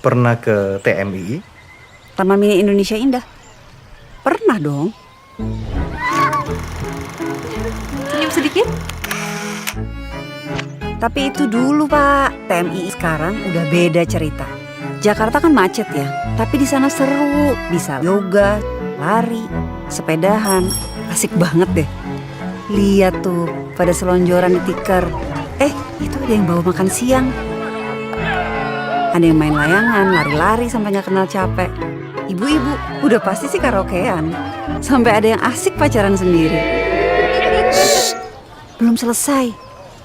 pernah ke TMI? Taman Mini Indonesia Indah? Pernah dong. Senyum sedikit? Tapi itu dulu Pak, TMI sekarang udah beda cerita. Jakarta kan macet ya, tapi di sana seru. Bisa yoga, lari, sepedahan. Asik banget deh. Lihat tuh, pada selonjoran di tikar. Itu ada yang bawa makan siang. Ada yang main layangan, lari-lari sampai gak kenal capek. Ibu-ibu, udah pasti sih karaokean. Sampai ada yang asik pacaran sendiri. Shh, belum selesai.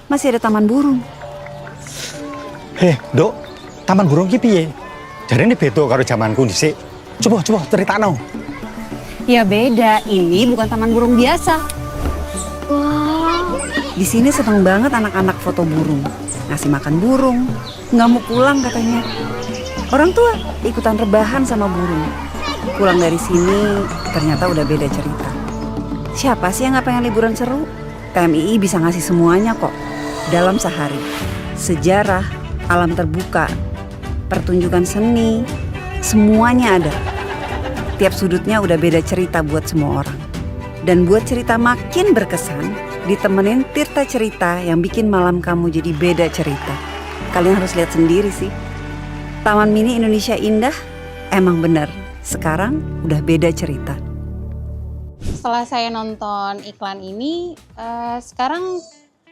Masih ada taman burung. Dok, taman burung ki piye? Jarene beda karo jamanku dhisik. Coba critakno. Ya beda, ini bukan taman burung biasa. Di sini seneng banget anak-anak foto burung, ngasih makan burung, nggak mau pulang katanya. Orang tua ikutan rebahan sama burung. Pulang dari sini ternyata udah beda cerita. Siapa sih yang nggak pengen liburan seru? TMII bisa ngasih semuanya kok. Dalam sehari, sejarah, alam terbuka, pertunjukan seni, semuanya ada. Tiap sudutnya udah beda cerita buat semua orang. Dan buat cerita makin berkesan, ditemenin Tirta Cerita yang bikin malam kamu jadi beda cerita. Kalian harus lihat sendiri sih. Taman Mini Indonesia Indah emang bener, sekarang udah beda cerita. Setelah saya nonton iklan ini, sekarang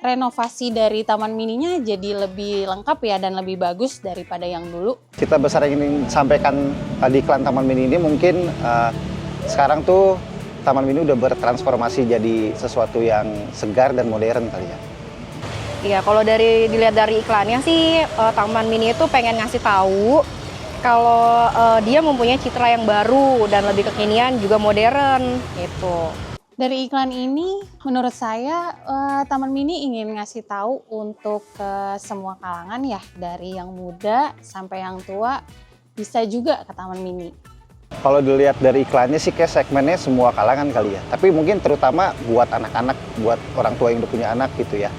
renovasi dari Taman Mininya jadi lebih lengkap ya dan lebih bagus daripada yang dulu. Kita besar ingin sampaikan di iklan Taman Mini ini mungkin sekarang tuh Taman Mini udah bertransformasi jadi sesuatu yang segar dan modern kali ya. Iya, kalau dilihat dari iklannya sih, Taman Mini itu pengen ngasih tahu kalau dia mempunyai citra yang baru dan lebih kekinian juga modern gitu. Dari iklan ini, menurut saya Taman Mini ingin ngasih tahu untuk ke semua kalangan ya, dari yang muda sampai yang tua bisa juga ke Taman Mini. Kalau dilihat dari iklannya sih kayak segmennya semua kalangan kali ya. Tapi mungkin terutama buat anak-anak, buat orang tua yang udah punya anak gitu ya.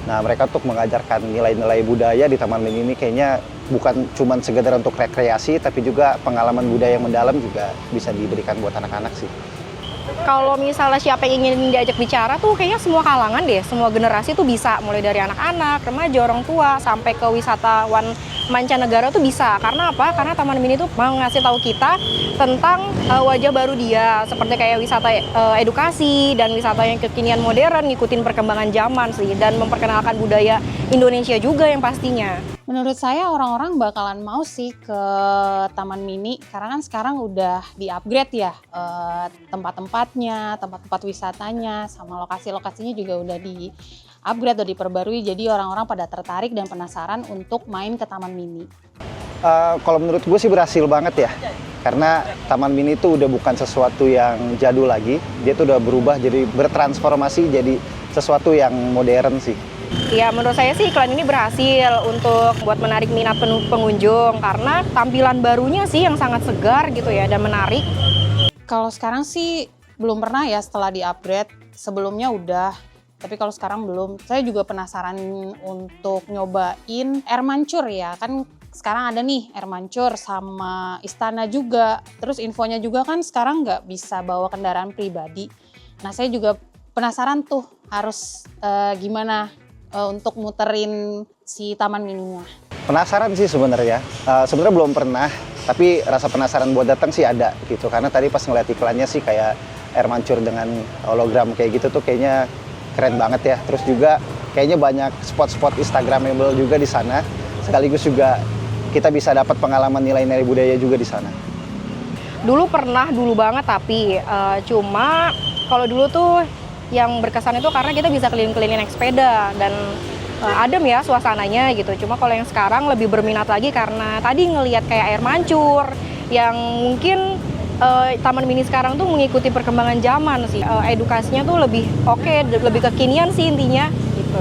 Nah mereka untuk mengajarkan nilai-nilai budaya di Taman Mini ini kayaknya bukan cuma sekedar untuk rekreasi, tapi juga pengalaman budaya yang mendalam juga bisa diberikan buat anak-anak sih. Kalau misalnya siapa yang ingin diajak bicara tuh kayaknya semua kalangan deh, semua generasi tuh bisa. Mulai dari anak-anak, remaja, orang tua, sampai ke wisatawan mancanegara tuh bisa. Karena apa? Karena Taman Mini tuh mau ngasih tahu kita tentang wajah baru dia. Seperti kayak wisata edukasi dan wisata yang kekinian modern, ngikutin perkembangan zaman sih. Dan memperkenalkan budaya Indonesia juga yang pastinya. Menurut saya orang-orang bakalan mau sih ke Taman Mini karena kan sekarang udah di-upgrade ya tempat-tempatnya, tempat-tempat wisatanya, sama lokasi-lokasinya juga udah di-upgrade, udah diperbarui. Jadi orang-orang pada tertarik dan penasaran untuk main ke Taman Mini. Kalau menurut gue sih berhasil banget ya. Karena Taman Mini itu udah bukan sesuatu yang jadul lagi. Dia tuh udah berubah jadi bertransformasi jadi sesuatu yang modern sih. Ya menurut saya sih iklan ini berhasil untuk buat menarik minat pengunjung karena tampilan barunya sih yang sangat segar gitu ya dan menarik. Kalau sekarang sih belum pernah ya setelah di-upgrade, sebelumnya udah. Tapi kalau sekarang belum. Saya juga penasaran untuk nyobain air mancur ya. Kan sekarang ada nih air mancur sama istana juga. Terus infonya juga kan sekarang nggak bisa bawa kendaraan pribadi. Nah saya juga penasaran tuh harus gimana untuk muterin si Taman Mininya. Penasaran sih sebenarnya. Sebenarnya belum pernah, tapi rasa penasaran buat datang sih ada gitu. Karena tadi pas ngeliat iklannya sih kayak air mancur dengan hologram kayak gitu tuh kayaknya keren banget ya. Terus juga kayaknya banyak spot-spot instagramable juga di sana. Sekaligus juga kita bisa dapat pengalaman nilai-nilai budaya juga di sana. Dulu banget tapi cuma kalau dulu tuh yang berkesan itu karena kita bisa keliling-keliling naik sepeda dan adem ya suasananya gitu. Cuma kalau yang sekarang lebih berminat lagi karena tadi ngelihat kayak air mancur yang mungkin Taman Mini sekarang tuh mengikuti perkembangan zaman sih. Edukasinya tuh lebih oke, lebih kekinian sih intinya gitu.